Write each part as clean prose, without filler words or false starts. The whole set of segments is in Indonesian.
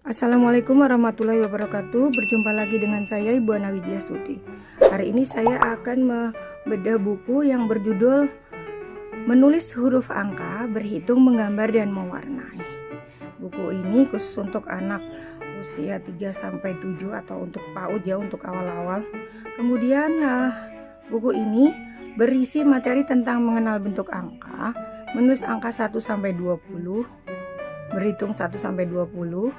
Assalamualaikum warahmatullahi wabarakatuh. Berjumpa lagi dengan saya Ibu Ana Widyastuti. Hari ini saya akan membedah buku yang berjudul Menulis Huruf Angka, Berhitung, Menggambar, dan Mewarnai. Buku ini khusus untuk anak usia 3-7 atau untuk PAUD ya, untuk awal-awal. Kemudian buku ini berisi materi tentang mengenal bentuk angka, menulis angka 1-20, berhitung 1-20,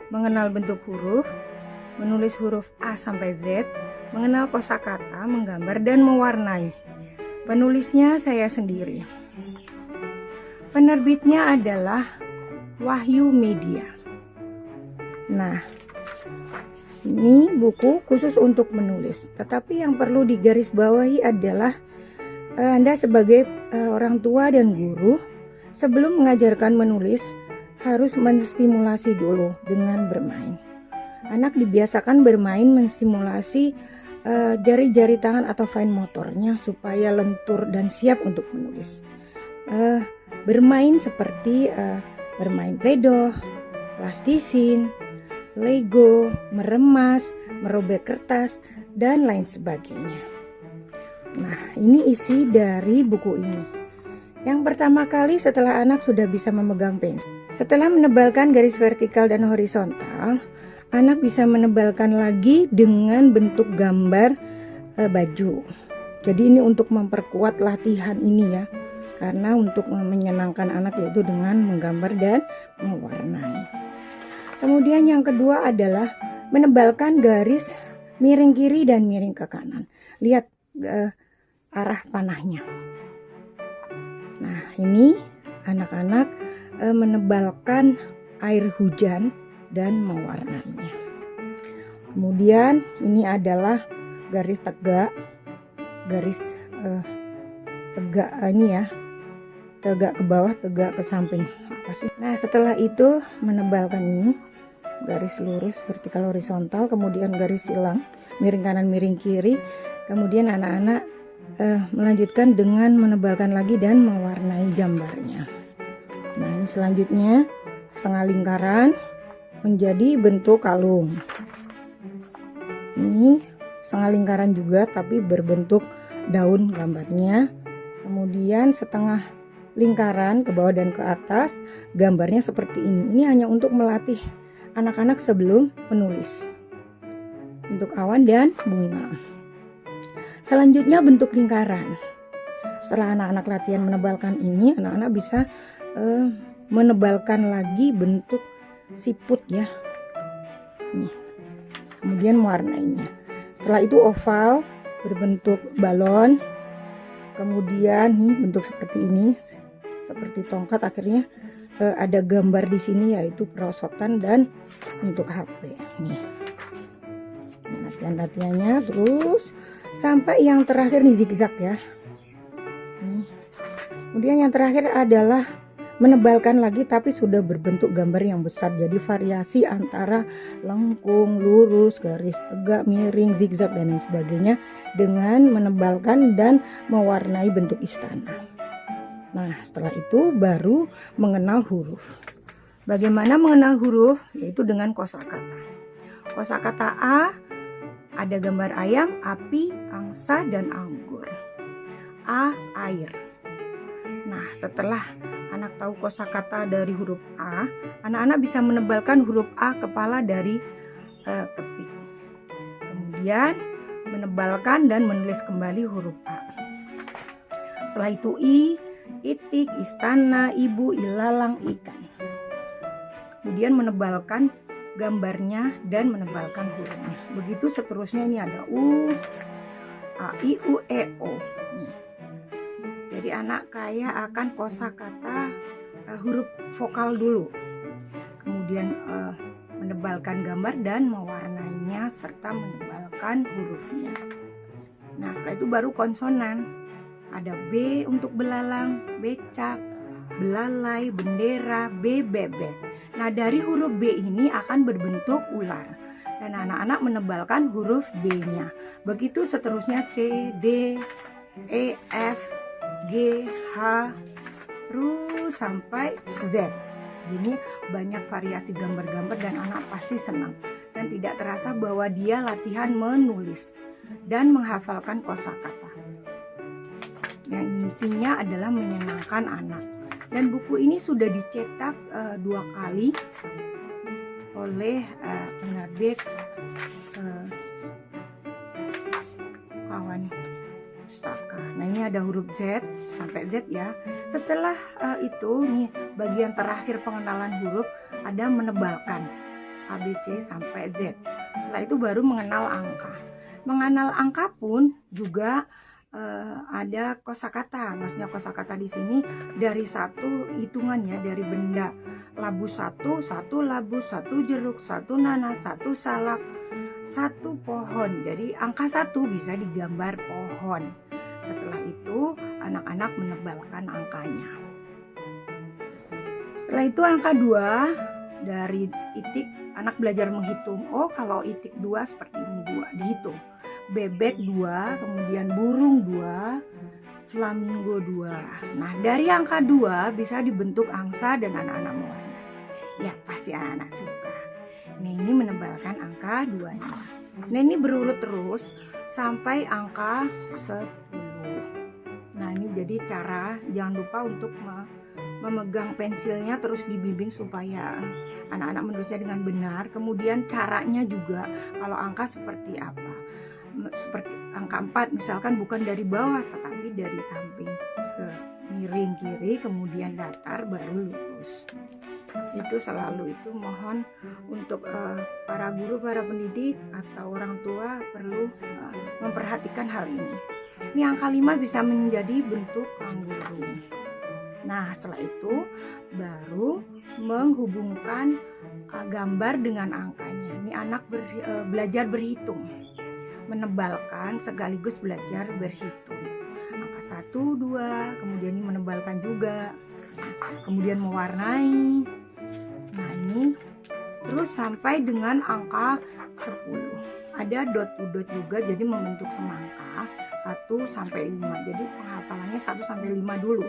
mengenal bentuk huruf, menulis huruf A sampai Z, mengenal kosakata, menggambar, dan mewarnai. Penulisnya saya sendiri. Penerbitnya adalah Wahyu Media. Nah, ini buku khusus untuk menulis. Tetapi yang perlu digarisbawahi adalah Anda sebagai orang tua dan guru sebelum mengajarkan menulis harus menstimulasi dulu dengan bermain. Anak dibiasakan bermain menstimulasi jari-jari tangan atau fine motornya supaya lentur dan siap untuk menulis. Bermain seperti bermain pedo, plastisin, lego, meremas, merobek kertas, dan lain sebagainya. Nah, ini isi dari buku ini. Yang pertama kali setelah anak sudah bisa memegang pensil. Setelah menebalkan garis vertikal dan horizontal, anak bisa menebalkan lagi dengan bentuk gambar baju. Jadi ini untuk memperkuat latihan ini ya, karena untuk menyenangkan anak yaitu dengan menggambar dan mewarnai. Kemudian yang kedua adalah menebalkan garis miring kiri dan miring ke kanan. Lihat arah panahnya. Nah, ini anak-anak menebalkan air hujan dan mewarnainya. Kemudian ini adalah garis tegak, garis tegak ini ya, tegak ke bawah, tegak ke samping. Apa sih? Nah, setelah itu menebalkan ini garis lurus, vertikal, horizontal, kemudian garis silang, miring kanan, miring kiri. Kemudian anak-anak melanjutkan dengan menebalkan lagi dan mewarnai gambarnya. Nah, ini selanjutnya setengah lingkaran menjadi bentuk kalung. Ini setengah lingkaran juga tapi berbentuk daun gambarnya. Kemudian setengah lingkaran ke bawah dan ke atas, gambarnya seperti ini. Ini hanya untuk melatih anak-anak sebelum menulis. Bentuk awan dan bunga. Selanjutnya bentuk lingkaran. Setelah anak-anak latihan menebalkan ini, anak-anak bisa menebalkan lagi bentuk siput ya. Nih. Kemudian mewarnainya. Setelah itu oval berbentuk balon. Kemudian nih bentuk seperti ini, seperti tongkat. Akhirnya ada gambar di sini yaitu perosotan dan bentuk HP. Nih. Latihan-latihannya terus sampai yang terakhir nih zigzag ya. Nih. Kemudian yang terakhir adalah menebalkan lagi tapi sudah berbentuk gambar yang besar. Jadi variasi antara lengkung, lurus, garis tegak, miring, zigzag dan lain sebagainya dengan menebalkan dan mewarnai bentuk istana. Nah, setelah itu baru mengenal huruf. Bagaimana mengenal huruf? Yaitu dengan kosakata. Kosakata A ada gambar ayam, api, angsa, dan anggur. A, air. Nah, setelah anak tahu kosakata dari huruf A, anak-anak bisa menebalkan huruf A kepala dari kepik. Kemudian menebalkan dan menulis kembali huruf A. Setelah itu I, itik, istana, ibu, ilalang, ikan. Kemudian menebalkan gambarnya dan menebalkan hurufnya. Begitu seterusnya, ini ada U, A, I, U, E, O. Jadi anak kaya akan kosakata huruf vokal dulu. Kemudian menebalkan gambar dan mewarnainya serta menebalkan hurufnya. Nah, setelah itu baru konsonan. Ada B untuk belalang, becak, belalai, bendera, B, bebek. Nah, dari huruf B ini akan berbentuk ular. Dan anak-anak menebalkan huruf B-nya. Begitu seterusnya C, D, E, F, G, H, terus sampai Z. Jadi banyak variasi gambar-gambar dan anak pasti senang. Dan tidak terasa bahwa dia latihan menulis dan menghafalkan kosakata. Yang intinya adalah menyenangkan anak. Dan buku ini sudah dicetak 2 kali oleh penerbit Kawan Pustaka. Nah, ini ada huruf Z sampai Z ya. Setelah itu nih bagian terakhir pengenalan huruf ada menebalkan A, B, C sampai Z. Setelah itu baru mengenal angka. Mengenal angka pun juga ada kosakata. Maksudnya kosakata di sini dari satu hitungannya, dari benda labu satu labu, 1 jeruk, 1 nanas, 1 salak, 1 pohon. Jadi angka 1 bisa digambar pohon. Setelah itu anak-anak menebalkan angkanya. Setelah itu angka 2 dari itik anak belajar menghitung. Oh, kalau itik 2 seperti ini, 2 dihitung. Bebek 2, kemudian burung 2, flamingo 2. Nah, dari angka 2 bisa dibentuk angsa dan anak-anak mewarnai. Ya, pasti anak-anak suka. Nah, ini menebalkan angka 2-nya. Nah, ini berurut terus sampai angka 10. Nah, ini jadi cara, jangan lupa untuk memegang pensilnya terus dibimbing supaya anak-anak menulisnya dengan benar. Kemudian caranya juga kalau angka seperti apa. Seperti angka 4 misalkan bukan dari bawah tetapi dari samping ke miring kiri kemudian datar baru lurus. Itu selalu itu mohon untuk para guru, para pendidik atau orang tua perlu memperhatikan hal ini. Ini angka 5 bisa menjadi bentuk kangguru. Nah, setelah itu baru menghubungkan gambar dengan angkanya. Ini anak belajar berhitung, menebalkan sekaligus belajar berhitung. Angka 1, 2, kemudian ini menebalkan juga, kemudian mewarnai. Nah, ini terus sampai dengan angka 10. Ada dot to dot juga, jadi membentuk semangka 1 sampai 5. Jadi penghafalannya 1 sampai 5 dulu.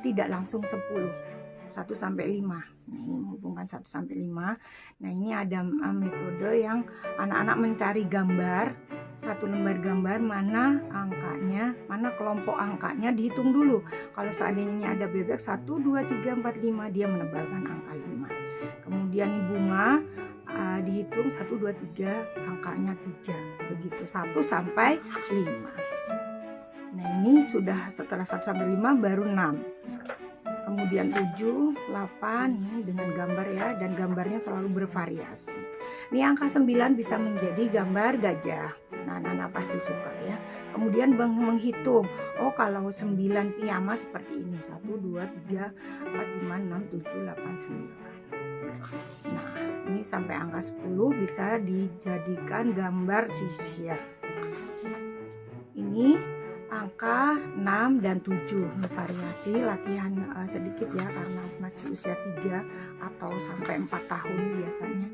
Tidak langsung 10. 1 sampai 5. Nah, ini menghubungkan 1 sampai 5. Nah, ini ada metode yang anak-anak mencari gambar, 1 lembar gambar mana angkanya, mana kelompok angkanya dihitung dulu. Kalau seandainya ada bebek 1, 2, 3, 4, 5, dia menebalkan angka 5. Kemudian ini bunga dihitung 1, 2, 3, angkanya 3. Begitu 1 sampai 5. Nah, ini sudah setelah 1 sampai 5 baru 6. Kemudian 7, 8 ini dengan gambar ya, dan gambarnya selalu bervariasi. Ini angka 9 bisa menjadi gambar gajah. Nah, anak-anak pasti suka ya. Kemudian menghitung. Oh, kalau 9 piyama seperti ini. 1, 2, 3, 4, 5, 6, 7, 8, 9. Nah, ini sampai angka 10 bisa dijadikan gambar sisir. Ini angka 6 dan 7. Ini variasi latihan sedikit ya, karena masih usia 3 atau sampai 4 tahun biasanya.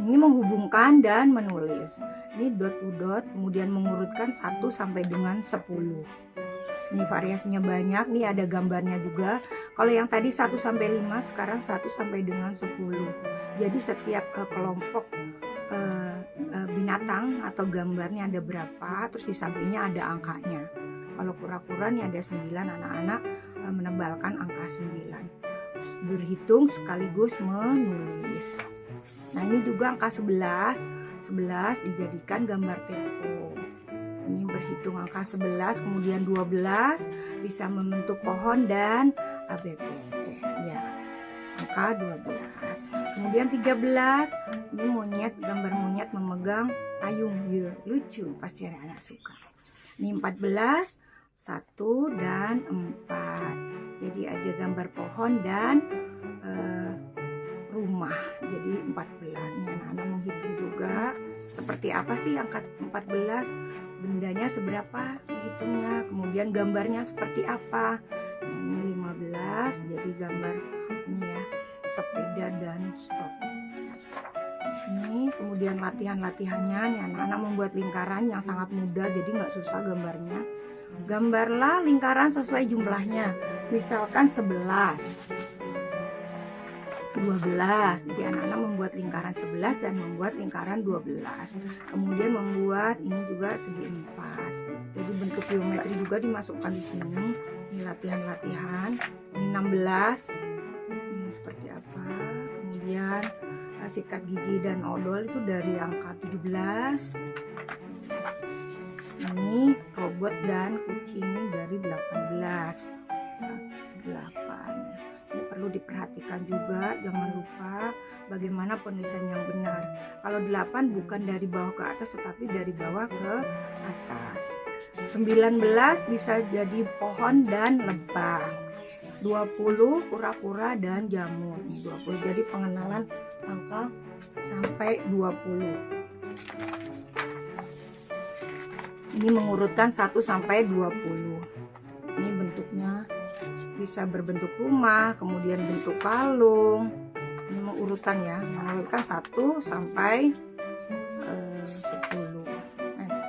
Ini menghubungkan dan menulis. Ini dot to dot, kemudian mengurutkan 1 sampai dengan 10. Ini variasinya banyak, nih ada gambarnya juga. Kalau yang tadi 1 sampai 5, sekarang 1 sampai dengan 10. Jadi setiap kelompok binatang atau gambarnya ada berapa, terus di sampingnya ada angkanya. Kalau kura-kura nih ada 9, anak-anak menebalkan angka 9. Terus berhitung sekaligus menulis. Nah, ini juga angka 11 dijadikan gambar tempo. Ini berhitung angka 11, kemudian 12 bisa membentuk pohon dan bebek ya. Angka 12. Kemudian 13 ini monyet, gambar monyet memegang payung ya, lucu, pasti anak-anak suka. Ini 14, 1 dan 4. Jadi ada gambar pohon dan rumah. Jadi 14. Ini anak-anak menghitung juga. Seperti apa sih angka 14? Bendanya seberapa dihitungnya, kemudian gambarnya seperti apa. Nah, ini 15, jadi gambar ini ya, sepeda dan stop. Ini kemudian latihan-latihannya nih, anak-anak membuat lingkaran yang sangat mudah, jadi nggak susah gambarnya. Gambarlah lingkaran sesuai jumlahnya, misalkan 11. 12. Jadi anak-anak membuat lingkaran 11 dan membuat lingkaran 12. Kemudian membuat ini juga segi 4. Jadi bentuk geometri juga dimasukkan di sini. Ini latihan-latihan. Ini 16. Ini seperti apa? Kemudian sikat gigi dan odol itu dari angka 17. Ini robot dan kucing ini dari 18. 8. Ini perlu diperhatikan juga, jangan lupa bagaimana penulisan yang benar. Kalau 8 bukan dari bawah ke atas tetapi dari bawah ke atas. 19 bisa jadi pohon dan lebah. 20 kura-kura dan jamur. Nih 20 jadi pengenalan angka sampai 20. Ini mengurutkan 1 sampai 20. Ini bentuknya bisa berbentuk rumah, kemudian bentuk kalung. Ini mengurutan ya, mengurutkan 1 sampai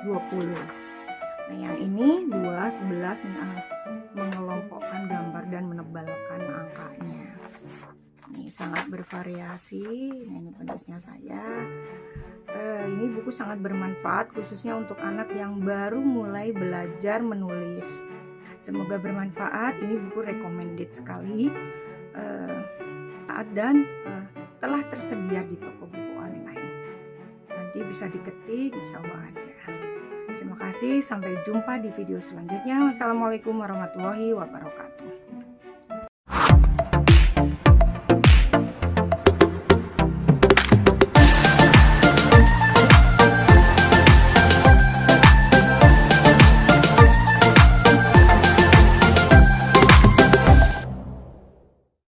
20. Nah yang ini 2, 11 nih, mengelompokkan gambar dan menebalkan angkanya. Ini sangat bervariasi. Nah, ini penulisnya saya. Ini buku sangat bermanfaat khususnya untuk anak yang baru mulai belajar menulis. Semoga bermanfaat. Ini buku recommended sekali dan telah tersedia di toko buku online. Nanti bisa diketik, insya Allah ada. Terima kasih, sampai jumpa di video selanjutnya. Wassalamualaikum warahmatullahi wabarakatuh.